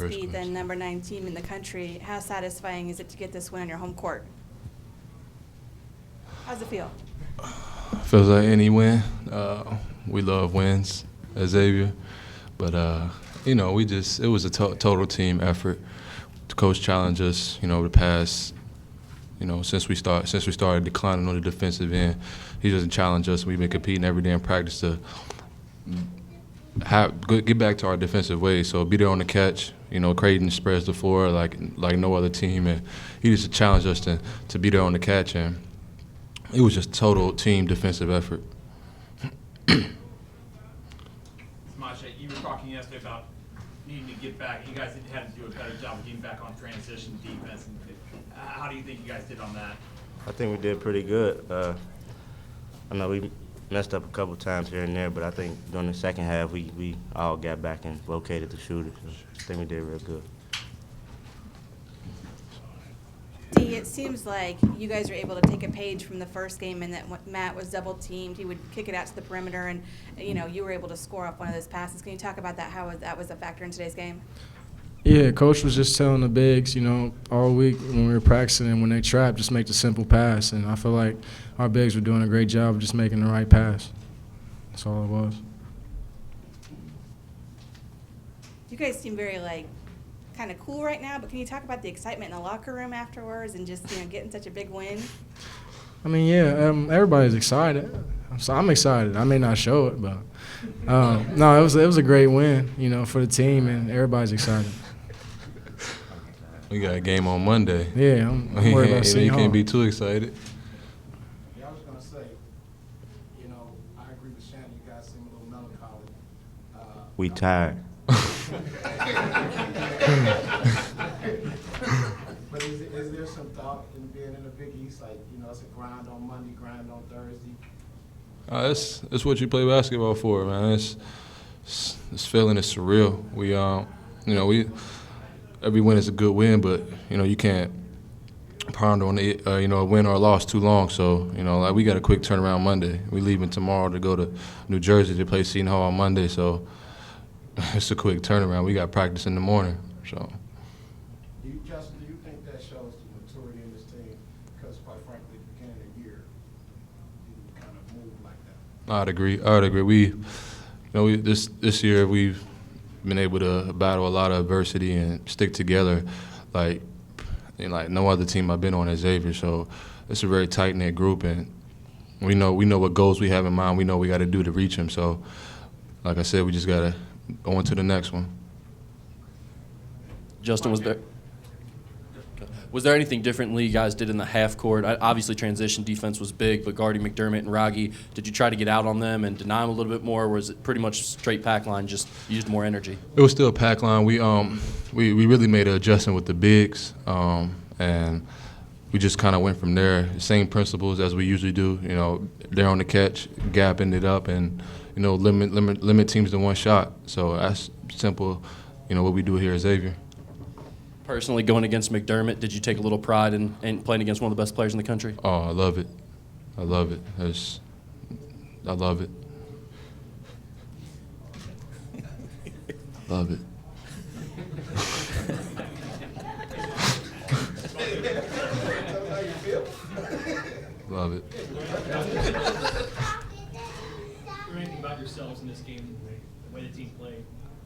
beat the number 9 team in the country. How satisfying is it to get this win on your home court? How's it feel? Feels like any win. We love wins at Xavier. But, it was a total team effort. The coach challenged us, the past, since we started declining on the defensive end. He doesn't challenge us. We've been competing every day in practice to get back to our defensive ways. So be there on the catch. Creighton spreads the floor like no other team, and he just challenged us to be there on the catch. And it was just total team defensive effort. Semaj, you were talking yesterday about needing to get back. You guys had to do a better job of getting back on transition defense. And how do you think you guys did on that? I think we did pretty good. I know we messed up a couple times here and there, but I think during the second half we all got back and located the shooter. So I think we did real good. D, it seems like you guys were able to take a page from the first game, and that when Matt was double teamed, he would kick it out to the perimeter, and you were able to score off one of those passes. Can you talk about that? How that was a factor in today's game? Yeah, coach was just telling the bigs, all week when we were practicing, and when they trap, just make the simple pass. And I feel like our bigs were doing a great job of just making the right pass. That's all it was. You guys seem very kind of cool right now, but can you talk about the excitement in the locker room afterwards and just getting such a big win? I mean, everybody's excited. So I'm excited. I may not show it, but no, it was a great win, for the team, and everybody's excited. We got a game on Monday. Yeah, I'm worried about seeing you can't be too excited. Yeah, I was going to say, I agree with Shannon. You guys seem a little melancholy. We tired. But is there some thought in being in the Big East? It's a grind on Monday, grind on Thursday. It's what you play basketball for, man. This feeling is surreal. We every win is a good win, but you can't ponder on a win or a loss too long. So we got a quick turnaround Monday. We leaving tomorrow to go to New Jersey to play Seton Hall on Monday. So it's a quick turnaround. We got practice in the morning. So. Justin, do you think that shows the maturity in this team? Because quite frankly, at the beginning of the year, you kind of move like that. I'd agree. This year we've been able to battle a lot of adversity and stick together like no other team I've been on at Xavier. So it's a very tight-knit group, and we know what goals we have in mind. We know what we got to do to reach them. So, like I said, we just got to go on to the next one. Justin, was there anything differently you guys did in the half court? Obviously, transition defense was big, but guarding McDermott and Raggi, did you try to get out on them and deny them a little bit more, or was it pretty much straight pack line, just used more energy? It was still a pack line. We really made an adjustment with the bigs, and we just kind of went from there. Same principles as we usually do. They're on the catch, gapping it up, and limit teams to one shot. So that's simple. What we do here at Xavier. Personally, going against McDermott, did you take a little pride in playing against one of the best players in the country? Oh, I love it. I love it. Love it. Love it. Anything about yourselves in this game, the way the team played,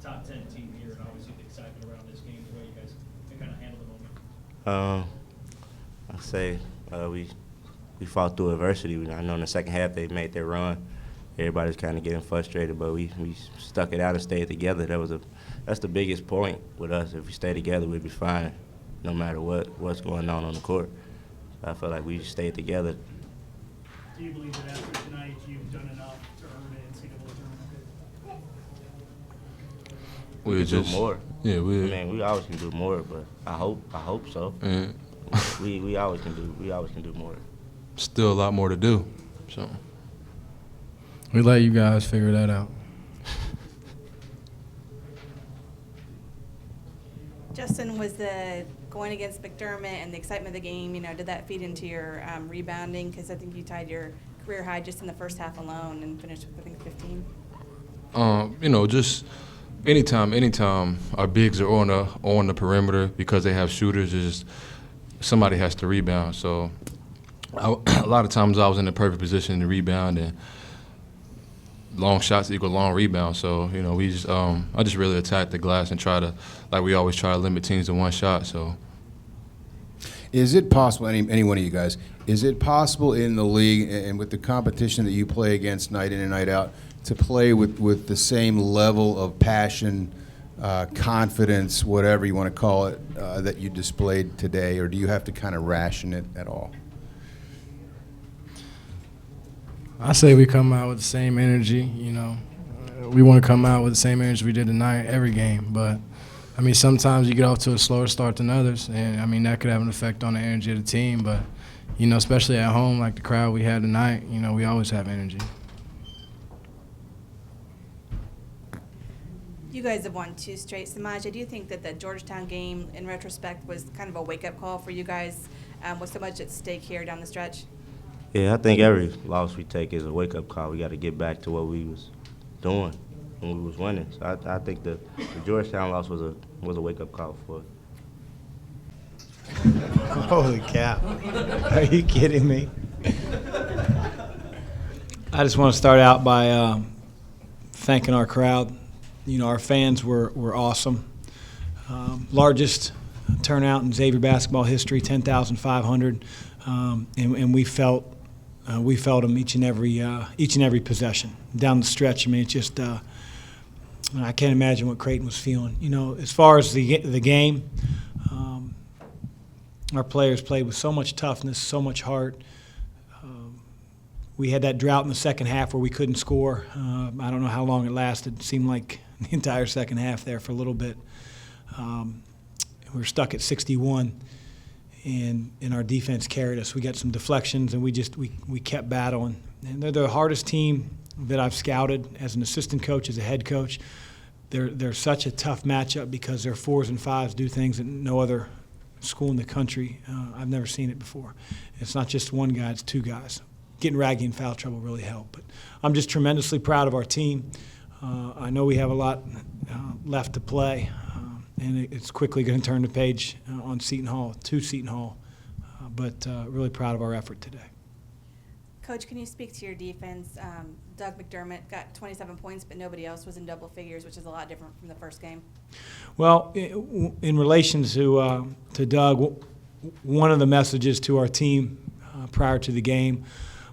top 10 team here, and obviously the excitement around this game, the way you guys kind of handled the moment? I'd say we fought through adversity. I know in the second half they made their run. Everybody's kind of getting frustrated, but we stuck it out and stayed together. That's the biggest point with us. If we stay together, we'd be fine, no matter what's going on the court. I feel like we stayed together. Do you believe that after tonight you've done enough to earn an NCAA tournament? We could do more. Yeah, we always can do more, but I hope so. Yeah. we always can do more. Still a lot more to do. So We let you guys figure that out. Justin, was the going against McDermott and the excitement of the game, did that feed into your rebounding? Because I think you tied your career high just in the first half alone and finished with, I think, 15. Just Anytime our bigs are on the perimeter because they have shooters, it's just somebody has to rebound. So a lot of times I was in the perfect position to rebound, and long shots equal long rebounds. So we just I just really attack the glass and try to, like we always try to limit teams to one shot. So. Is it possible, any one of you guys, is it possible in the league and with the competition that you play against night in and night out to play with the same level of passion, confidence, whatever you want to call it, that you displayed today, or do you have to kind of ration it at all? I say we come out with the same energy, We want to come out with the same energy we did tonight every game, but I mean, sometimes you get off to a slower start than others, and I mean that could have an effect on the energy of the team. But especially at home, like the crowd we had tonight, we always have energy. You guys have won 2 straight. Semaj, I do think that the Georgetown game, in retrospect, was kind of a wake-up call for you guys with so much at stake here down the stretch. Yeah, I think every loss we take is a wake-up call. We got to get back to what we was doing when we was winning. So I think the Georgetown loss was a wake-up call for us. Holy cow. Are you kidding me? I just want to start out by thanking our crowd. Our fans were awesome. Largest turnout in Xavier basketball history, 10,500, and we felt them each and every possession down the stretch. I mean, it's just I can't imagine what Creighton was feeling. As far as the game, our players played with so much toughness, so much heart. We had that drought in the second half where we couldn't score. I don't know how long it lasted. It seemed like the entire second half there for a little bit. We were stuck at 61, and our defense carried us. We got some deflections, and we kept battling. And they're the hardest team that I've scouted as an assistant coach, as a head coach. They're such a tough matchup because their 4s and 5s do things that no other school in the country. I've never seen it before. It's not just one guy; it's 2 guys. Getting Raggy in foul trouble really helped. But I'm just tremendously proud of our team. I know we have a lot left to play, and it's quickly going to turn the page on Seton Hall, to Seton Hall. But really proud of our effort today. Coach, can you speak to your defense? Doug McDermott got 27 points, but nobody else was in double figures, which is a lot different from the first game. Well, in relation to Doug, one of the messages to our team prior to the game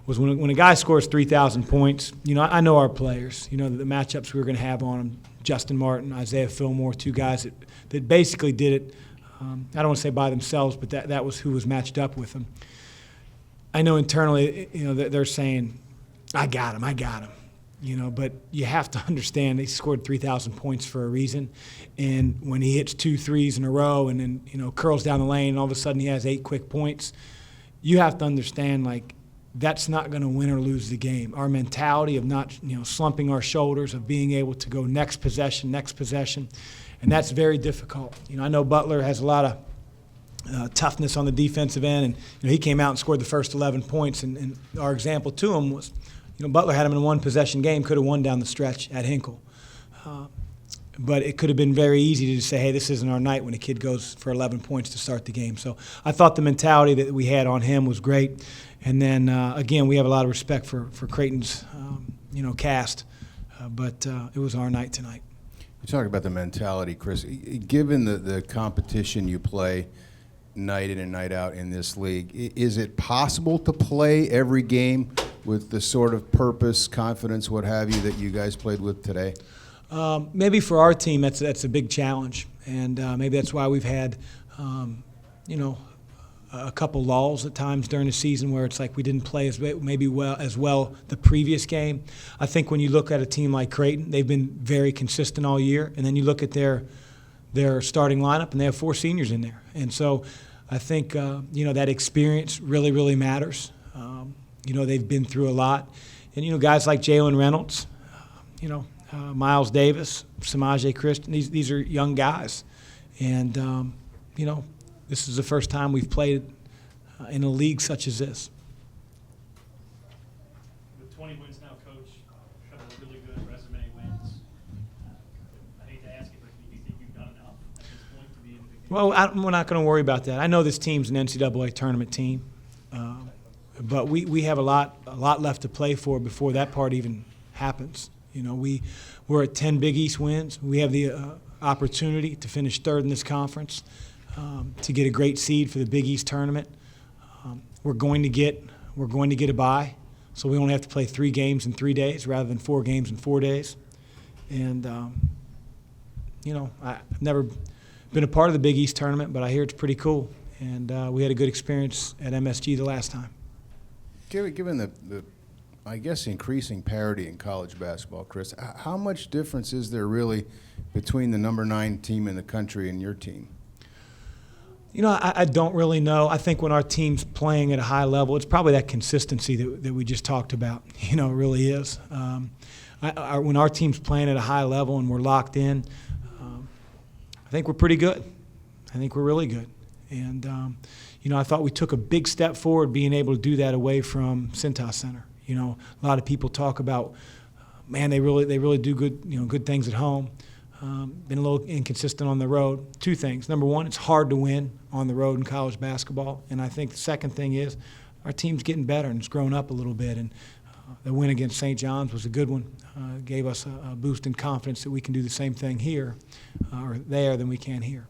was when a guy scores 3,000 points, I know our players, the matchups we were going to have on them, Justin Martin, Isaiah Fillmore, 2 guys that basically did it, I don't want to say by themselves, but that was who was matched up with them. I know internally, they're saying, I got him. But you have to understand they scored 3,000 points for a reason. And when he hits 2 threes in a row and then, curls down the lane and all of a sudden he has 8 quick points, you have to understand, that's not going to win or lose the game. Our mentality of not, slumping our shoulders, of being able to go next possession, and that's very difficult. I know Butler has a lot of toughness on the defensive end, and he came out and scored the first 11 points, and our example to him was, Butler had him in a 1-possession game, could have won down the stretch at Hinkle. But it could have been very easy to say, hey, this isn't our night when a kid goes for 11 points to start the game. So I thought the mentality that we had on him was great. And then, again, we have a lot of respect for Creighton's, cast. But it was our night tonight. You talk about the mentality, Chris. Given the competition you play night in and night out in this league, is it possible to play every game with the sort of purpose, confidence, what have you, that you guys played with today? Maybe for our team, that's a big challenge, and maybe that's why we've had, a couple lulls at times during the season where it's like we didn't play as well the previous game. I think when you look at a team like Creighton, they've been very consistent all year, and then you look at their starting lineup, and they have 4 seniors in there, and so I think that experience really, really matters. They've been through a lot, and guys like Jalen Reynolds, Miles Davis, Semaj, Christon, these are young guys. And, this is the first time we've played in a league such as this. With 20 wins now, Coach, a couple of really good resume wins. I hate to Well, we're not going to worry about that. I know this team's an NCAA tournament team, but we have a lot left to play for before that part even happens. You know, we're at 10 Big East wins. We have the opportunity to finish third in this conference, to get a great seed for the Big East tournament. We're going to get a bye, so we only have to play 3 games in 3 days rather than 4 games in 4 days. And you know, I've never been a part of the Big East tournament, but I hear it's pretty cool. And we had a good experience at MSG the last time. Given the I guess, increasing parity in college basketball, Chris, how much difference is there really between the number 9 team in the country and your team? You know, I don't really know. I think when our team's playing at a high level, it's probably that consistency that we just talked about. You know, it really is. When our team's playing at a high level and we're locked in, I think we're pretty good. I think we're really good. And, you know, I thought we took a big step forward being able to do that away from Cintas Center. You know, a lot of people talk about, man, they really do good things at home. Been a little inconsistent on the road. 2 things. Number one, it's hard to win on the road in college basketball. And I think the second thing is our team's getting better and it's grown up a little bit. And the win against St. John's was a good one. Gave us a boost in confidence that we can do the same thing here or there than we can here.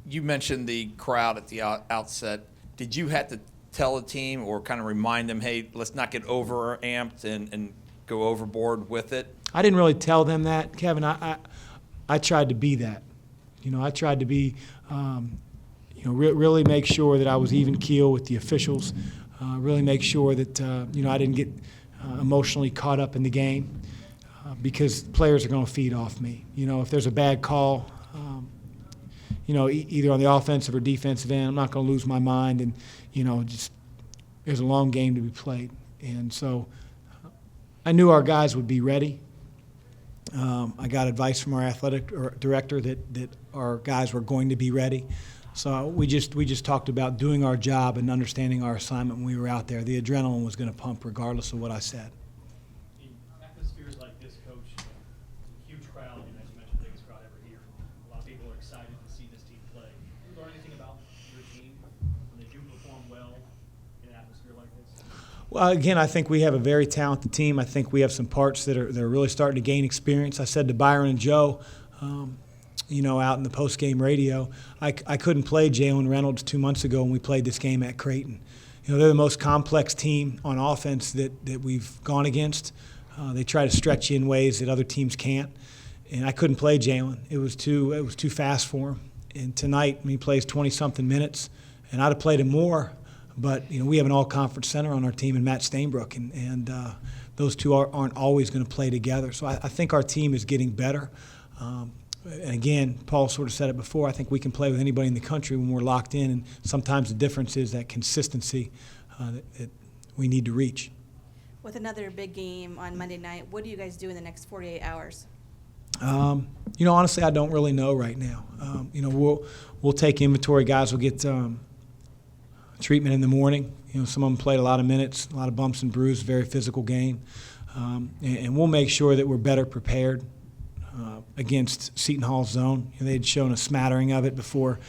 You mentioned the crowd at the outset. Did you have to tell the team or kind of remind them, hey, let's not get over-amped and go overboard with it? I didn't really tell them that, Kevin. I tried to be that. You know, I tried to be, really make sure that I was even keel with the officials, really make sure that, I didn't get emotionally caught up in the game because players are going to feed off me. You know, if there's a bad call, either on the offensive or defensive end, I'm not going to lose my mind. And, just there's a long game to be played. And so I knew our guys would be ready. I got advice from our athletic director that our guys were going to be ready. So we just talked about doing our job and understanding our assignment when we were out there. The adrenaline was going to pump regardless of what I said. In atmospheres like this, Coach, a huge crowd, and as you mentioned, the biggest crowd ever here. A lot of people are excited to see this team play. Do you learn anything about your team when they do perform well in an atmosphere like this? Well, again, I think we have a very talented team. I think we have some parts that are really starting to gain experience. I said to Byron and Joe, out in the postgame radio, I couldn't play Jalen Reynolds 2 months ago when we played this game at Creighton. You know, they're the most complex team on offense that we've gone against. They try to stretch you in ways that other teams can't, and I couldn't play Jalen. It was too fast for him. And tonight, he plays 20-something minutes, and I'd have played him more. But we have an all-conference center on our team in Matt Stainbrook, and those two aren't always going to play together. So I think our team is getting better. And again, Paul sort of said it before, I think we can play with anybody in the country when we're locked in, and sometimes the difference is that consistency that we need to reach. With another big game on Monday night, what do you guys do in the next 48 hours? Honestly, I don't really know right now. We'll take inventory. Guys will get treatment in the morning. Some of them played a lot of minutes, a lot of bumps and bruises, very physical game. And we'll make sure that we're better prepared against Seton Hall's zone. They'd shown a smattering of it before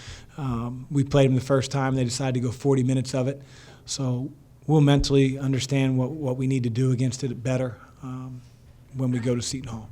we played them the first time. They decided to go 40 minutes of it. So we'll mentally understand what we need to do against it better when we go to Seton Hall.